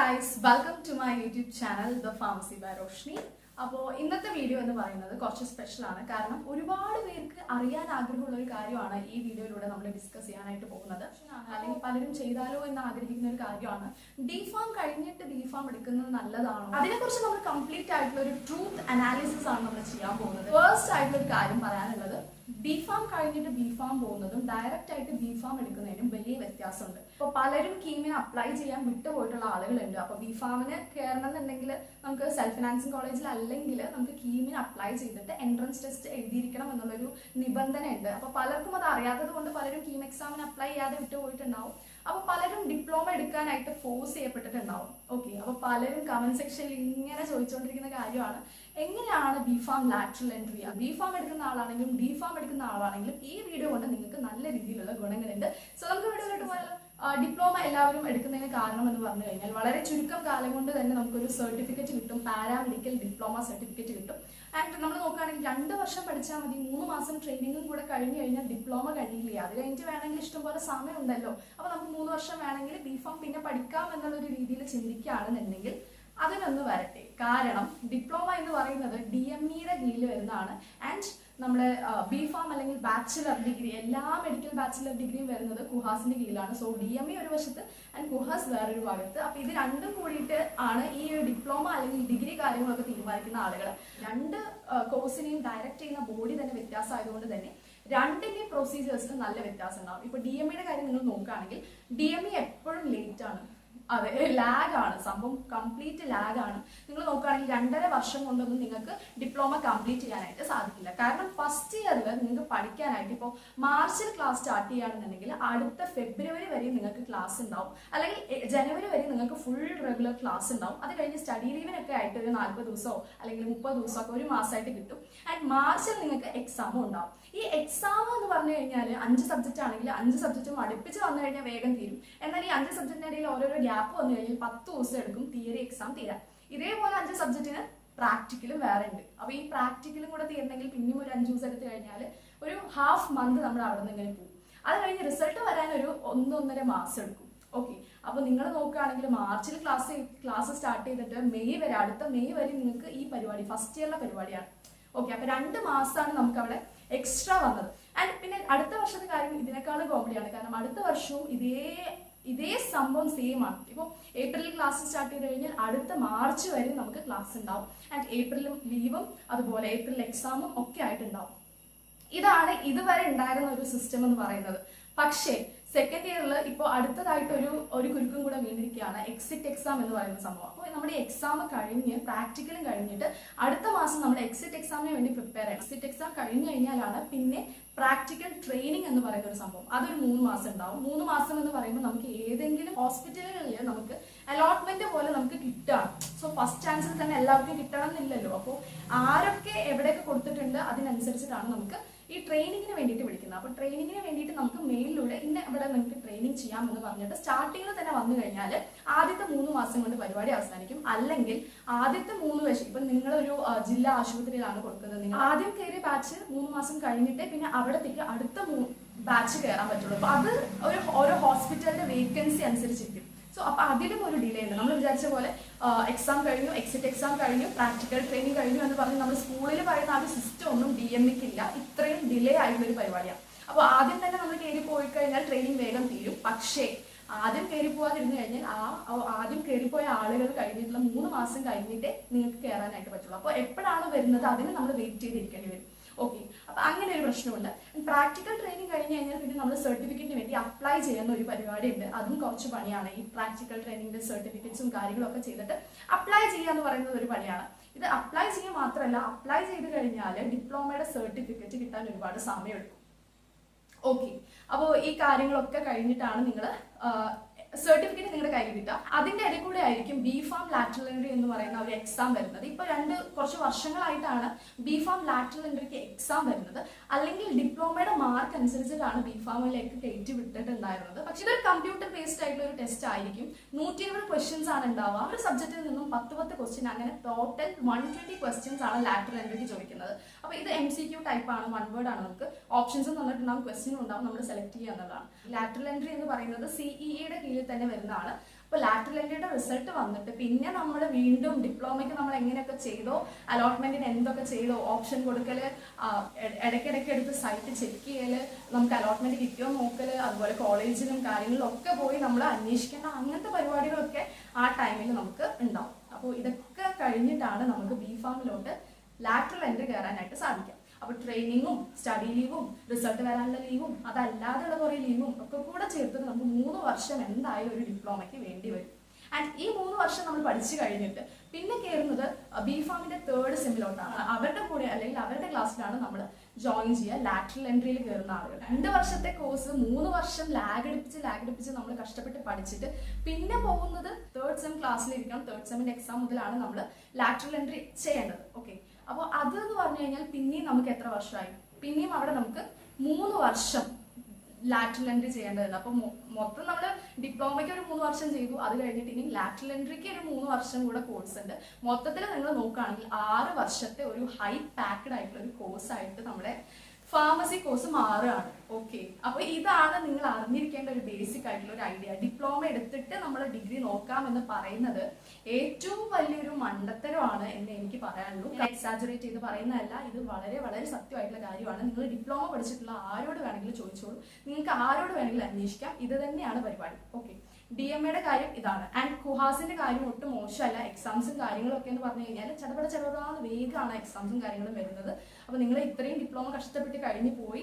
guys, welcome to my YouTube channel The Pharmacy by Roshni. അപ്പോൾ ഇന്നത്തെ video എന്ന് പറയുന്നത് കുറച്ച് സ്പെഷ്യൽ ആണ്. കാരണം ഒരുപാട് പേർക്ക് അറിയാൻ ആഗ്രഹമുള്ള ഒരു കാര്യമാണ് ഈ വീഡിയോയിലൂടെ നമ്മൾ ഡിസ്കസ് ചെയ്യാനായിട്ട് പോകുന്നത്. അല്ലെങ്കിൽ പലരും ചെയ്താലോ എന്ന് ആഗ്രഹിക്കുന്ന ഒരു കാര്യമാണ്. ഡിഫാം കഴിഞ്ഞിട്ട് ബിഫാം എടുക്കുന്നത് നല്ലതാണോ? അതിനെക്കുറിച്ച് നമ്മൾ കംപ്ലീറ്റ് ആയിട്ടുള്ള ഒരു ട്രൂത്ത് അനാലിസിസ് ആണ് നമ്മൾ ചെയ്യാൻ പോകുന്നത്. ഫസ്റ്റ് ആയിട്ടുള്ള ഒരു കാര്യം പറയാനുള്ളത്, ബിഫാം കഴിഞ്ഞിട്ട് ബിഫാം പോകുന്നതും ഡയറക്റ്റ് ആയിട്ട് ബിഫാം എടുക്കുന്നതിനും വലിയ വ്യത്യാസമുണ്ട്. അപ്പോൾ പലരും കീമിന് അപ്ലൈ ചെയ്യാൻ വിട്ടുപോയിട്ടുള്ള ആളുകളുണ്ട്. അപ്പോൾ ബിഫാമിന് കയറണം എന്നുണ്ടെങ്കിൽ നമുക്ക് സെൽഫ് ഫിനാൻസിങ് കോളേജിൽ അല്ലെങ്കിൽ നമുക്ക് കീമിന് അപ്ലൈ ചെയ്തിട്ട് എൻട്രൻസ് ടെസ്റ്റ് എഴുതിയിരിക്കണം എന്നുള്ളൊരു നിബന്ധന ഉണ്ട്. അപ്പോൾ പലർക്കും അത് അറിയാത്തത് കൊണ്ട് പലരും കീം എക്സാമിന് അപ്ലൈ ചെയ്യാതെ വിട്ടുപോയിട്ടുണ്ടാവും. അപ്പോൾ പലരും ഡിപ്ലോമ എടുക്കാനായിട്ട് ഫോഴ്സ് ചെയ്യപ്പെട്ടിട്ടുണ്ടാവും. ഓക്കെ, അപ്പോൾ പലരും കമന്റ് സെക്ഷനിൽ ഇങ്ങനെ ചോദിച്ചുകൊണ്ടിരിക്കുന്ന കാര്യമാണ്, എങ്ങനെയാണ് ബിഫാം ലാറ്ററൽ എൻട്രി? ബിഫാം എടുക്കുന്ന ആളാണെങ്കിലും ഡിഫാം എടുക്കുന്ന ആളാണെങ്കിലും ഈ വീഡിയോ കൊണ്ട് നിങ്ങൾക്ക് നല്ല രീതിയിലുള്ള ഗുണങ്ങളുണ്ട്. സോ നമുക്ക് വീഡിയോയിലോട്ട് പോയാലോ. ഡിപ്ലോമ എല്ലാവരും എടുക്കുന്നതിന് കാരണം എന്ന് പറഞ്ഞു കഴിഞ്ഞാൽ വളരെ ചുരുക്കം കാലം കൊണ്ട് തന്നെ നമുക്കൊരു സർട്ടിഫിക്കറ്റ് കിട്ടും, പാരാമെഡിക്കൽ ഡിപ്ലോമ സർട്ടിഫിക്കറ്റ് കിട്ടും. ആൻഡ് നമ്മൾ നോക്കുകയാണെങ്കിൽ 2 വർഷം പഠിച്ചാൽ മതി, 3 മാസം ട്രെയിനിങ്ങും കൂടെ കഴിഞ്ഞു കഴിഞ്ഞാൽ ഡിപ്ലോമ കഴിയില്ല. അത് കഴിഞ്ഞിട്ട് വേണമെങ്കിൽ ഇഷ്ടംപോലെ സമയം ഉണ്ടല്ലോ, അപ്പോൾ നമുക്ക് 3 വർഷം വേണമെങ്കിൽ ബിഫാം പിന്നെ പഠിക്കാം എന്നുള്ളൊരു രീതിയിൽ ചിന്തിക്കുകയാണെന്നുണ്ടെങ്കിൽ അതിനൊന്ന് വരട്ടെ. കാരണം ഡിപ്ലോമ എന്ന് പറയുന്നത് DMEയുടെ കീഴിൽ വരുന്നതാണ്. ആൻഡ് നമ്മുടെ ബിഫാം അല്ലെങ്കിൽ ബാച്ചിലർ ഡിഗ്രി, എല്ലാ മെഡിക്കൽ ബാച്ചിലർ ഡിഗ്രിയും വരുന്നത് കുഹാസിന്റെ കീഴിലാണ്. സോ DME ഒരു വശത്ത് ആൻഡ് കുഹാസ് വേറൊരു ഭാഗത്ത്. അപ്പൊ ഇത് രണ്ടും കൂടിയിട്ട് ആണ് ഈ ഒരു ഡിപ്ലോമ അല്ലെങ്കിൽ ഡിഗ്രി കാര്യങ്ങളൊക്കെ തീരുമാനിക്കുന്ന ആളുകൾ. 2 കോഴ്സിനെയും ഡയറക്റ്റ് ചെയ്യുന്ന ബോഡി തന്നെ വ്യത്യാസമായതുകൊണ്ട് തന്നെ രണ്ടിന്റെയും പ്രൊസീജിയേഴ്സിന് നല്ല വ്യത്യാസം ഉണ്ടാവും. ഇപ്പൊ DMEയുടെ കാര്യം നിങ്ങൾ നോക്കുകയാണെങ്കിൽ DME എപ്പോഴും ലേറ്റ് ആണ്. അതെ, ലാഗാണ് സംഭവം, കംപ്ലീറ്റ് ലാഗാണ്. നിങ്ങൾ നോക്കുകയാണെങ്കിൽ 2.5 വർഷം കൊണ്ടൊന്നും നിങ്ങൾക്ക് ഡിപ്ലോമ കംപ്ലീറ്റ് ചെയ്യാനായിട്ട് സാധിക്കില്ല. കാരണം ഫസ്റ്റ് ഇയറിൽ നിങ്ങൾക്ക് പഠിക്കാനായിട്ട് ഇപ്പോൾ മാർച്ചിൽ ക്ലാസ് സ്റ്റാർട്ട് ചെയ്യുകയാണെന്നുണ്ടെങ്കിൽ അടുത്ത ഫെബ്രുവരി വരെ നിങ്ങൾക്ക് ക്ലാസ് ഉണ്ടാവും, അല്ലെങ്കിൽ ജനുവരി വരെ നിങ്ങൾക്ക് ഫുൾ റെഗുലർ ക്ലാസ് ഉണ്ടാവും. അത് കഴിഞ്ഞ് സ്റ്റഡി ലീവിനൊക്കെ ആയിട്ട് ഒരു 40 ദിവസമോ അല്ലെങ്കിൽ 30 ദിവസമോ ഒക്കെ ഒരു മാസമായിട്ട് കിട്ടും. ആൻഡ് മാർച്ചിൽ നിങ്ങൾക്ക് എക്സാമും ഉണ്ടാവും. ഈ എക്സാം എന്ന് പറഞ്ഞു കഴിഞ്ഞാൽ 5 സബ്ജക്റ്റ് ആണെങ്കിൽ 5 സബ്ജക്റ്റും അടുപ്പിച്ച് വന്നു കഴിഞ്ഞാൽ വേഗം തീരും. എന്നാൽ ഈ 5 സബ്ജക്റ്റിന്റെ ഇടയിൽ ഓരോരോ ഗ്യാപ്പ് വന്നു കഴിഞ്ഞാൽ 10 ദിവസം എടുക്കും തിയറി എക്സാം തീരാൻ. ഇതേപോലെ 5 സബ്ജക്റ്റിന് പ്രാക്ടിക്കലും വേറെ ഉണ്ട്. അപ്പൊ ഈ പ്രാക്ടിക്കലും കൂടെ തീരണമെങ്കിൽ പിന്നെയും ഒരു 5 ദിവസം എടുത്ത് കഴിഞ്ഞാൽ ഒരു ഹാഫ് മന്ത് നമ്മൾ അവിടെ നിന്ന് ഇങ്ങനെ പോകും. അത് കഴിഞ്ഞ് റിസൾട്ട് വരാൻ ഒരു 1-1.5 മാസം എടുക്കും. ഓക്കെ, അപ്പൊ നിങ്ങൾ നോക്കുകയാണെങ്കിൽ മാർച്ചിൽ ക്ലാസ് സ്റ്റാർട്ട് ചെയ്തിട്ട് മെയ് വരെ, അടുത്ത മെയ് വരെ നിങ്ങൾക്ക് ഈ പരിപാടി ഫസ്റ്റ് ഇയറിലെ പരിപാടിയാണ്. ഓക്കെ, അപ്പൊ 2 മാസമാണ് നമുക്ക് അവിടെ എക്സ്ട്രാ വന്നത്. ആൻഡ് പിന്നെ അടുത്ത വർഷത്തെ കാര്യം ഇതിനേക്കാളും കോമഡിയാണ്. കാരണം അടുത്ത വർഷവും ഇതേ സംഭവം സെയിം ആണ്. ഇപ്പോൾ ഏപ്രിലിൽ ക്ലാസ് സ്റ്റാർട്ട് ചെയ്ത് കഴിഞ്ഞാൽ അടുത്ത മാർച്ച് വരെ നമുക്ക് ക്ലാസ് ഉണ്ടാവും. ആൻഡ് ഏപ്രിലും ലീവും അതുപോലെ ഏപ്രിൽ എക്സാമും ഒക്കെ ആയിട്ടുണ്ടാവും. ഇതാണ് ഇതുവരെ ഉണ്ടായിരുന്ന ഒരു സിസ്റ്റം എന്ന് പറയുന്നത്. പക്ഷേ സെക്കൻഡ് ഇയറിൽ ഇപ്പോൾ അടുത്തതായിട്ട് ഒരു കുരുക്കും കൂടെ വീണ്ടിരിക്കുകയാണ്, എക്സിറ്റ് എക്സാം എന്ന് പറയുന്ന സംഭവം. അപ്പോൾ നമ്മുടെ എക്സാം കഴിഞ്ഞ് പ്രാക്ടിക്കലും കഴിഞ്ഞിട്ട് അടുത്ത മാസം നമ്മൾ എക്സിറ്റ് എക്സാമിന് വേണ്ടി പ്രിപ്പയർ ചെയ്യണം. എക്സിറ്റ് എക്സാം കഴിഞ്ഞു കഴിഞ്ഞാലാണ് പിന്നെ പ്രാക്ടിക്കൽ ട്രെയിനിങ് എന്ന് പറയുന്ന ഒരു സംഭവം. അതൊരു 3 മാസം ഉണ്ടാവും. 3 മാസം എന്ന് പറയുമ്പോൾ നമുക്ക് ഏതെങ്കിലും ഹോസ്പിറ്റലുകളിൽ നമുക്ക് അലോട്ട്മെന്റ് പോലെ നമുക്ക് കിട്ടുകയാണ്. സോ ഫസ്റ്റ് ചാൻസിൽ തന്നെ എല്ലാവർക്കും കിട്ടണം എന്നില്ലല്ലോ. അപ്പോൾ ആരൊക്കെ എവിടെയൊക്കെ കൊടുത്തിട്ടുണ്ട് അതിനനുസരിച്ചിട്ടാണ് നമുക്ക് ഈ ട്രെയിനിങ്ങിന് വേണ്ടിയിട്ട് വിളിക്കുന്നത്. അപ്പോൾ ട്രെയിനിങ്ങിന് വേണ്ടിയിട്ട് നമുക്ക് മെയിലിലൂടെ ഇവിടെ നിങ്ങൾക്ക് ട്രെയിനിങ് ചെയ്യാമെന്ന് പറഞ്ഞിട്ട് സ്റ്റാർട്ടിങ്ങിൽ തന്നെ വന്നു കഴിഞ്ഞാൽ ആദ്യത്തെ 3 മാസം കൊണ്ട് പരിപാടി അവസാനിക്കും. അല്ലെങ്കിൽ ആദ്യത്തെ 3 വർഷം, ഇപ്പം നിങ്ങളൊരു ജില്ലാ ആശുപത്രിയിലാണ് കൊടുക്കുന്നത്, നിങ്ങൾ ആദ്യം കയറിയ ബാച്ച് 3 മാസം കഴിഞ്ഞിട്ടേ പിന്നെ അവിടത്തേക്ക് അടുത്ത ബാച്ച് കയറാൻ പറ്റുള്ളൂ. അപ്പൊ അത് ഓരോ ഹോസ്പിറ്റലിന്റെ വേക്കൻസി അനുസരിച്ചിരിക്കും. സോ അപ്പൊ അതിലും ഒരു ഡിലേ ഉണ്ട്. നമ്മൾ വിചാരിച്ച പോലെ എക്സാം കഴിഞ്ഞു, എക്സിറ്റ് എക്സാം കഴിഞ്ഞു, പ്രാക്ടിക്കൽ ട്രെയിനിങ് കഴിഞ്ഞു എന്ന് പറഞ്ഞ് നമ്മൾ സ്കൂളിൽ പറയുന്ന ആ ഒരു സിസ്റ്റം ഒന്നും DMEക്കില്ല. ഇത്രയും ഡിലേ ആയിട്ടുള്ള ഒരു പരിപാടിയാണ്. അപ്പോൾ ആദ്യം തന്നെ നമ്മൾ കയറി പോയി കഴിഞ്ഞാൽ ട്രെയിനിങ് വേഗം തീരും. പക്ഷേ ആദ്യം കയറി പോകാതിരുന്നു കഴിഞ്ഞാൽ ആദ്യം കയറിപ്പോയ ആളുകൾ കഴിഞ്ഞിട്ടുള്ള 3 മാസം കഴിഞ്ഞിട്ടേ നിങ്ങൾക്ക് കയറാനായിട്ട് പറ്റുള്ളൂ. അപ്പോൾ എപ്പോഴാണ് വരുന്നത് അതിന് നമ്മൾ വെയിറ്റ് ചെയ്തിരിക്കേണ്ടി വരും. ഓക്കെ, അപ്പൊ അങ്ങനെ ഒരു പ്രശ്നമുണ്ട്. പ്രാക്ടിക്കൽ ട്രെയിനിങ് കഴിഞ്ഞ് കഴിഞ്ഞാൽ പിന്നെ നമ്മൾ സർട്ടിഫിക്കറ്റിന് വേണ്ടി അപ്ലൈ ചെയ്യുന്ന ഒരു പരിപാടി ഉണ്ട്. അതും കുറച്ച് പണിയാണ്. ഈ പ്രാക്ടിക്കൽ ട്രെയിനിങ്ങിന്റെ സർട്ടിഫിക്കറ്റ്സും കാര്യങ്ങളൊക്കെ ചെയ്തിട്ട് അപ്ലൈ ചെയ്യുക എന്ന് പറയുന്നത് ഒരു പണിയാണ്. ഇത് അപ്ലൈ ചെയ്യുക മാത്രമല്ല, അപ്ലൈ ചെയ്ത് കഴിഞ്ഞാൽ ഡിപ്ലോമയുടെ സർട്ടിഫിക്കറ്റ് കിട്ടാൻ ഒരുപാട് സമയം എടുക്കും. ഓക്കെ, അപ്പോൾ ഈ കാര്യങ്ങളൊക്കെ കഴിഞ്ഞിട്ടാണ് നിങ്ങൾ സർട്ടിഫിക്കറ്റ് നിങ്ങളുടെ കയ്യിൽ കിട്ടുക. അതിന്റെ ഇടയിൽ കൂടെ ആയിരിക്കും ബിഫാം ലാറ്ററൽ എൻട്രി എന്ന് പറയുന്ന ഒരു എക്സാം വരുന്നത്. ഇപ്പൊ കുറച്ച് വർഷങ്ങളായിട്ടാണ് ബിഫാം ലാറ്ററൽ എൻട്രിക്ക് എക്സാം വരുന്നത്. അല്ലെങ്കിൽ ഡിപ്ലോമയുടെ മാർക്ക് അനുസരിച്ചിട്ടാണ് ബിഫാമിലേക്ക് കയറ്റി വിട്ടിട്ടുണ്ടായിരുന്നത്. പക്ഷെ ഇതൊരു കമ്പ്യൂട്ടർ ബേസ്ഡ് ആയിട്ടുള്ള ഒരു ടെസ്റ്റ് ആയിരിക്കും. 120 ക്വസ്റ്റ്യൻസ് ആണ് ഉണ്ടാവുക. ഒരു സബ്ജക്റ്റിൽ നിന്നും 10 ക്വസ്റ്റ്യൻ, അങ്ങനെ ടോട്ടൽ 120 ക്വസ്റ്റ്യൻസ് ആണ് ലാറ്ററൽ എൻട്രിക്ക് ചോദിക്കുന്നത്. അപ്പൊ ഇത് MCQ ടൈപ്പ് ആണ്, 1 വേർഡ് ആണ്. നമുക്ക് ഓപ്ഷൻസ് തന്നിട്ടുണ്ടാവും, ക്വസ്റ്റ്യൻ ഉണ്ടാവും, നമ്മൾ സെലക്ട് ചെയ്യുക എന്നുള്ളതാണ്. ലാറ്ററൽ എൻട്രി എന്ന് പറയുന്നത് CEEയുടെ കീഴിൽ തന്നെ വരുന്നതാണ്. അപ്പോൾ ലാറ്ററൽ എൻട്രിയുടെ റിസൾട്ട് വന്നിട്ട് പിന്നെ നമ്മൾ വീണ്ടും ഡിപ്ലോമയ്ക്ക് നമ്മൾ എങ്ങനെയൊക്കെ ചെയ്തോ, അലോട്ട്മെന്റിന് എന്തൊക്കെ ചെയ്തോ, ഓപ്ഷൻ കൊടുക്കൽ, ഇടയ്ക്കിടയ്ക്ക് എടുത്ത് സൈറ്റ് ചെക്ക് ചെയ്യൽ, നമുക്ക് അലോട്ട്മെന്റ് കിട്ടിയോ നോക്കൽ, അതുപോലെ കോളേജിലും കാര്യങ്ങളിലും ഒക്കെ പോയി നമ്മൾ അന്വേഷിക്കേണ്ട അങ്ങനത്തെ പരിപാടികളൊക്കെ ആ ടൈമിൽ നമുക്ക് ഉണ്ടാവും. അപ്പോൾ ഇതൊക്കെ കഴിഞ്ഞിട്ടാണ് നമുക്ക് B.Pharm-ലോട്ട് ലാറ്ററൽ എൻട്രി കയറാനായിട്ട് സാധിക്കാം. അപ്പോൾ ട്രെയിനിങ്ങും സ്റ്റഡി ലീവും റിസൾട്ട് വരാനുള്ള ലീവും അതല്ലാതെയുള്ള കുറേ ലീവും ഒക്കെ കൂടെ ചേർത്ത് നമുക്ക് 3 വർഷം എന്തായാലും ഒരു ഡിപ്ലോമയ്ക്ക് വേണ്ടി വരും. ആൻഡ് ഈ 3 വർഷം നമ്മൾ പഠിച്ചു കഴിഞ്ഞിട്ട് പിന്നെ കയറുന്നത് B.Pharm-ന്റെ 3rd സെമ്മിലോട്ടാണ്. അവരുടെ കൂടെ അല്ലെങ്കിൽ അവരുടെ ക്ലാസ്സിലാണ് നമ്മൾ ജോയിൻ ചെയ്യുക. ലാറ്ററൽ എൻട്രിയിൽ കയറുന്ന ആളുകൾ 2 വർഷത്തെ കോഴ്സ് 3 വർഷം ലാഗ് അടിപ്പിച്ച് നമ്മൾ കഷ്ടപ്പെട്ട് പഠിച്ചിട്ട് പിന്നെ പോകുന്നത് 3rd സെം ക്ലാസ്സിലിരിക്കണം. 3rd സെമ്മിന്റെ എക്സാം മുതലാണ് നമ്മൾ ലാറ്ററൽ എൻട്രി ചെയ്യേണ്ടത്. ഓക്കെ, അപ്പോൾ അതെന്ന് പറഞ്ഞു കഴിഞ്ഞാൽ പിന്നെയും നമുക്ക് എത്ര വർഷമായി? പിന്നെയും അവിടെ നമുക്ക് 3 വർഷം ലാറ്ററൽ എൻട്രി ചെയ്യേണ്ടതുണ്ട്. അപ്പോൾ മൊത്തം നമ്മൾ ഡിപ്ലോമയ്ക്ക് ഒരു 3 വർഷം ചെയ്തു. അത് കഴിഞ്ഞിട്ട് ഇനി ലാറ്ററൽ എൻട്രിക്ക് ഒരു 3 വർഷം കൂടെ കോഴ്സ് ഉണ്ട്. മൊത്തത്തിൽ നിങ്ങൾ നോക്കുകയാണെങ്കിൽ 6 വർഷത്തെ ഒരു ഹൈ പാക്ഡ് ആയിട്ടുള്ള ഒരു കോഴ്സായിട്ട് നമ്മുടെ ഫാർമസി കോഴ്സ് മാറുകയാണ്. ഓക്കെ, അപ്പോൾ ഇതാണ് നിങ്ങൾ അറിഞ്ഞിരിക്കേണ്ട ഒരു ബേസിക് ആയിട്ടുള്ള ഒരു ഐഡിയ. ഡിപ്ലോമ എടുത്തിട്ട് നമ്മൾ ഡിഗ്രി നോക്കാം എന്ന് പറയുന്നത് ഏറ്റവും വലിയൊരു മണ്ടത്തരമാണ് എന്ന് എനിക്ക് പറയാനുള്ളൂ. എക്സാജറേറ്റ് ചെയ്ത് പറയുന്നതല്ല, ഇത് വളരെ വളരെ സത്യമായിട്ടുള്ള കാര്യമാണ്. നിങ്ങൾ ഡിപ്ലോമ പഠിച്ചിട്ടുള്ള ആരോട് വേണമെങ്കിലും ചോദിച്ചോളൂ, നിങ്ങൾക്ക് ആരോട് വേണമെങ്കിലും അന്വേഷിക്കാം. ഇത് തന്നെയാണ് പരിപാടി. ഓക്കെ, DMAയുടെ കാര്യം ഇതാണ്. ആൻഡ് കുഹാസിന്റെ കാര്യം ഒട്ടും മോശമല്ല. എക്സാംസും കാര്യങ്ങളൊക്കെ എന്ന് പറഞ്ഞു കഴിഞ്ഞാൽ ചെറുതാന്ന് വേഗമാണ് എക്സാംസും കാര്യങ്ങളും വരുന്നത്. അപ്പോൾ നിങ്ങൾ ഇത്രയും ഡിപ്ലോമ കഷ്ടപ്പെട്ട് കഴിഞ്ഞ് പോയി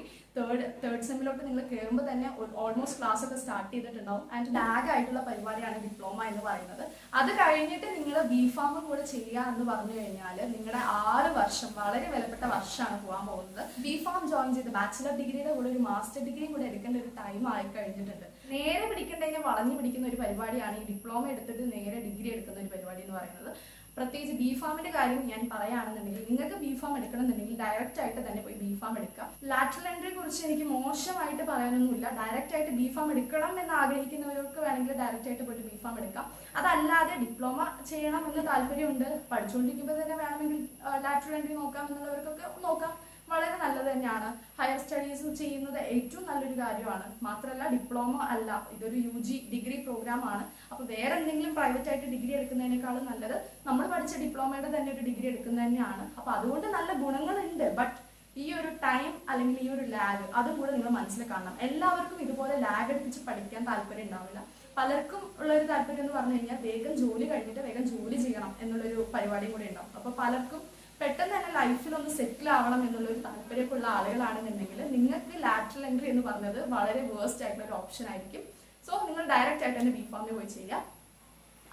തേർഡ് സെമ്മിലോട്ട് നിങ്ങൾ കയറുമ്പോൾ തന്നെ ഓൾമോസ്റ്റ് ക്ലാസ് ഒക്കെ സ്റ്റാർട്ട് ചെയ്തിട്ടുണ്ടാവും. ആൻഡ് ലാഗ് ആയിട്ടുള്ള പരിപാടിയാണ് ഡിപ്ലോമ എന്ന് പറയുന്നത്. അത് കഴിഞ്ഞിട്ട് നിങ്ങൾ B.Pharm കൂടെ ചെയ്യുക എന്ന് പറഞ്ഞു കഴിഞ്ഞാൽ നിങ്ങളുടെ 6 വർഷം വളരെ വിലപ്പെട്ട വർഷമാണ് പോകാൻ പോകുന്നത്. B.Pharm ജോയിൻ ചെയ്ത് ബാച്ചിലർ ഡിഗ്രിയുടെ കൂടെ ഒരു മാസ്റ്റർ ഡിഗ്രിയും കൂടെ എടുക്കേണ്ട ഒരു ടൈം ആയി കഴിഞ്ഞിട്ടുണ്ട്. നേരെ പിടിക്കേണ്ടതിനെ വളഞ്ഞു പിടിക്കുന്ന ഒരു പരിപാടിയാണ് ഈ ഡിപ്ലോമ എടുത്തിട്ട് നേരെ ഡിഗ്രി എടുക്കുന്ന ഒരു പരിപാടി എന്ന് പറയുന്നത്. പ്രത്യേകിച്ച് B.Pharm-ന്റെ കാര്യം ഞാൻ പറയുകയാണെന്നുണ്ടെങ്കിൽ നിങ്ങൾക്ക് B.Pharm എടുക്കണമെന്നുണ്ടെങ്കിൽ ഡയറക്റ്റ് ആയിട്ട് തന്നെ പോയി B.Pharm എടുക്കാം. ലാറ്ററൽ എൻട്രിയെ കുറിച്ച് എനിക്ക് മോശമായിട്ട് പറയാനൊന്നുമില്ല. ഡയറക്റ്റ് ആയിട്ട് B.Pharm എടുക്കണം എന്ന് ആഗ്രഹിക്കുന്നവർക്ക് വേണമെങ്കിൽ ഡയറക്റ്റ് ആയിട്ട് പോയിട്ട് B.Pharm എടുക്കാം. അതല്ലാതെ ഡിപ്ലോമ ചെയ്യണം എന്ന് താല്പര്യമുണ്ട്, പഠിച്ചുകൊണ്ടിരിക്കുമ്പോൾ തന്നെ വേണമെങ്കിൽ ലാറ്ററൽ എൻട്രി നോക്കാം എന്നുള്ളവർക്കൊക്കെ നോക്കാം. വളരെ നല്ലത് തന്നെയാണ്. ഹയർ സ്റ്റഡീസ് ചെയ്യുന്നത് ഏറ്റവും നല്ലൊരു കാര്യമാണ്. മാത്രമല്ല ഡിപ്ലോമ അല്ല, ഇതൊരു UG ഡിഗ്രി പ്രോഗ്രാം ആണ്. അപ്പോൾ വേറെ എന്തെങ്കിലും പ്രൈവറ്റ് ആയിട്ട് ഡിഗ്രി എടുക്കുന്നതിനേക്കാളും നല്ലത് നമ്മൾ പഠിച്ച ഡിപ്ലോമയുടെ തന്നെ ഒരു ഡിഗ്രി എടുക്കുന്നത് തന്നെയാണ്. അപ്പോൾ അതുകൊണ്ട് നല്ല ഗുണങ്ങളുണ്ട്. ബട്ട് ഈ ഒരു ടൈം അല്ലെങ്കിൽ ഈ ഒരു ലാഗ് അതും കൂടെ നിങ്ങൾ മനസ്സിൽ കാണണം. എല്ലാവർക്കും ഇതുപോലെ ലാഗ് അടുപ്പിച്ച് പഠിക്കാൻ താല്പര്യം ഉണ്ടാവില്ല. പലർക്കും ഉള്ളൊരു താല്പര്യം എന്ന് പറഞ്ഞു കഴിഞ്ഞാൽ വേഗം ജോലി കഴിഞ്ഞിട്ട് വേഗം ജോലി ചെയ്യണം എന്നുള്ളൊരു പരിപാടിയും കൂടെ ഉണ്ടാവും. അപ്പോൾ പലർക്കും പെട്ടെന്ന് തന്നെ ലൈഫിൽ ഒന്ന് സെറ്റിൽ ആവണം എന്നുള്ളൊരു താല്പര്യമുള്ള ആളുകളാണെന്നുണ്ടെങ്കിൽ നിങ്ങൾക്ക് ലാറ്ററൽ എൻട്രി എന്ന് പറഞ്ഞത് വളരെ വേസ്റ്റ് ആയിട്ടുള്ള ഒരു ഓപ്ഷൻ ആയിരിക്കും. സോ നിങ്ങൾ ഡയറക്റ്റ് ആയിട്ട് തന്നെ B.Pharm പോയി ചെയ്യുക.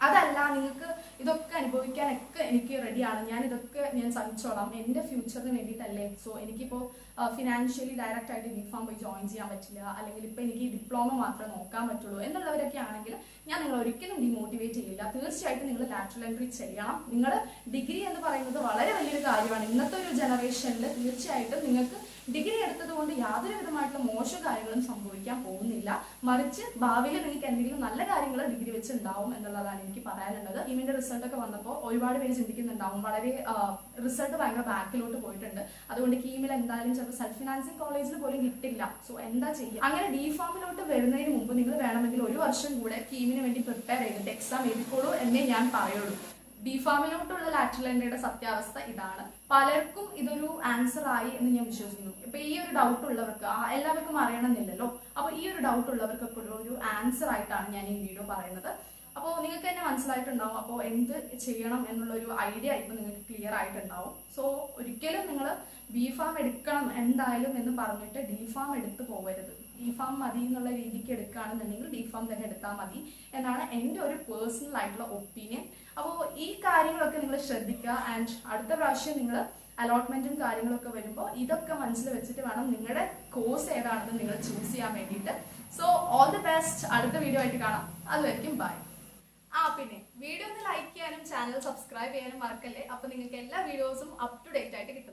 അതല്ല നിങ്ങൾക്ക് ഇതൊക്കെ അനുഭവിക്കാനൊക്കെ എനിക്ക് റെഡിയാണ്, ഞാൻ സഹിച്ചോളാം, എൻ്റെ ഫ്യൂച്ചറിന് വേണ്ടിയിട്ടല്ലേ, സോ എനിക്കിപ്പോൾ ഫിനാൻഷ്യലി ഡയറക്റ്റ് ആയിട്ട് B.Pharm പോയി ജോയിൻ ചെയ്യാൻ പറ്റില്ല, അല്ലെങ്കിൽ ഇപ്പോൾ എനിക്ക് ഡിപ്ലോമ മാത്രമേ നോക്കാൻ പറ്റുള്ളൂ എന്നുള്ളവരൊക്കെ ആണെങ്കിൽ ഞാൻ നിങ്ങൾ ഒരിക്കലും ഡിമോട്ടിവേറ്റ് ചെയ്യില്ല. തീർച്ചയായിട്ടും നിങ്ങൾ ലാറ്ററൽ എൻട്രി ചെയ്യണം. നിങ്ങൾ ഡിഗ്രി എന്ന് പറയുന്നത് വളരെ വലിയൊരു കാര്യമാണ്. ഇന്നത്തെ ഒരു ജനറേഷനിൽ തീർച്ചയായിട്ടും നിങ്ങൾക്ക് ഡിഗ്രി എടുത്തത് കൊണ്ട് യാതൊരു വിധമായിട്ടുള്ള മോശം കാര്യങ്ങളും സംഭവിക്കാൻ പോകുന്നില്ല. മറിച്ച് ഭാവിയിൽ നിങ്ങൾക്ക് എന്തെങ്കിലും നല്ല കാര്യങ്ങൾ ഡിഗ്രി വെച്ച് ഉണ്ടാവും എന്നുള്ളതാണ് എനിക്ക് പറയാനുള്ളത്. കീമിന്റെ റിസൾട്ട് ഒക്കെ വന്നപ്പോൾ ഒരുപാട് പേര് ചിന്തിക്കുന്നുണ്ടാവും വളരെ റിസൾട്ട് ഭയങ്കര ബാക്കിലോട്ട് പോയിട്ടുണ്ട്, അതുകൊണ്ട് കീമിൽ എന്തായാലും ചിലപ്പോൾ സെൽഫ് ഫിനാൻസിങ് കോളേജിൽ പോലും കിട്ടില്ല, സോ എന്താ ചെയ്യുക? അങ്ങനെ B.Pharm-ലോട്ട് വരുന്നതിന് മുമ്പ് നിങ്ങൾ വേണമെങ്കിൽ 1 വർഷം കൂടെ കീമിന് വേണ്ടി പ്രിപ്പയർ ചെയ്തിട്ട് എക്സാം എഴുതിക്കോളൂ എന്നേ ഞാൻ പറയുള്ളൂ. B.Pharm-ലോട്ടുള്ള ലാറ്ററൽ എൻട്രിയുടെ സത്യാവസ്ഥ ഇതാണ്. പലർക്കും ഇതൊരു ആൻസർ ആയി എന്ന് ഞാൻ വിശ്വസിക്കുന്നു. ഇപ്പൊ ഈ ഒരു ഡൗട്ട് ഉള്ളവർക്ക് എല്ലാവർക്കും അറിയണമെന്നില്ലല്ലോ, അപ്പൊ ഈ ഒരു ഡൗട്ട് ഉള്ളവർക്കൊക്കെ ഒരു ആൻസർ ആയിട്ടാണ് ഞാൻ ഈ വീഡിയോ പറയുന്നത്. അപ്പോൾ നിങ്ങൾക്ക് തന്നെ മനസ്സിലായിട്ടുണ്ടാവും. അപ്പോൾ എന്ത് ചെയ്യണം എന്നുള്ളൊരു ഐഡിയ ഇപ്പം നിങ്ങൾക്ക് ക്ലിയർ ആയിട്ടുണ്ടാവും. സോ ഒരിക്കലും നിങ്ങൾ B.Pharm എടുക്കണം എന്തായാലും എന്ന് പറഞ്ഞിട്ട് D.Pharm എടുത്ത് പോകരുത്. D.Pharm മതി എന്നുള്ള രീതിക്ക് എടുക്കുകയാണെന്നുണ്ടെങ്കിൽ D.Pharm തന്നെ എടുത്താൽ മതി എന്നാണ് എൻ്റെ ഒരു പേഴ്സണൽ ആയിട്ടുള്ള ഒപ്പീനിയൻ. അപ്പോൾ ഈ കാര്യങ്ങളൊക്കെ നിങ്ങൾ ശ്രദ്ധിക്കുക. ആൻഡ് അടുത്ത പ്രാവശ്യം നിങ്ങൾ അലോട്ട്മെന്റും കാര്യങ്ങളൊക്കെ വരുമ്പോൾ ഇതൊക്കെ മനസ്സിൽ വെച്ചിട്ട് വേണം നിങ്ങളുടെ കോഴ്സ് ഏതാണെന്ന് നിങ്ങൾ ചൂസ് ചെയ്യാൻ വേണ്ടിയിട്ട്. So all the best. അടുത്ത വീഡിയോ ആയിട്ട് കാണാം. അതുവരെയും ബൈ. പിന്നെ വീഡിയോ ഒന്ന് ലൈക്ക് ചെയ്യാനും ചാനൽ സബ്സ്ക്രൈബ് ചെയ്യാനും മറക്കല്ലേ. അപ്പോൾ നിങ്ങൾക്ക് എല്ലാ വീഡിയോസും അപ് ടു ഡേറ്റ് ആയിട്ട് കിട്ടും.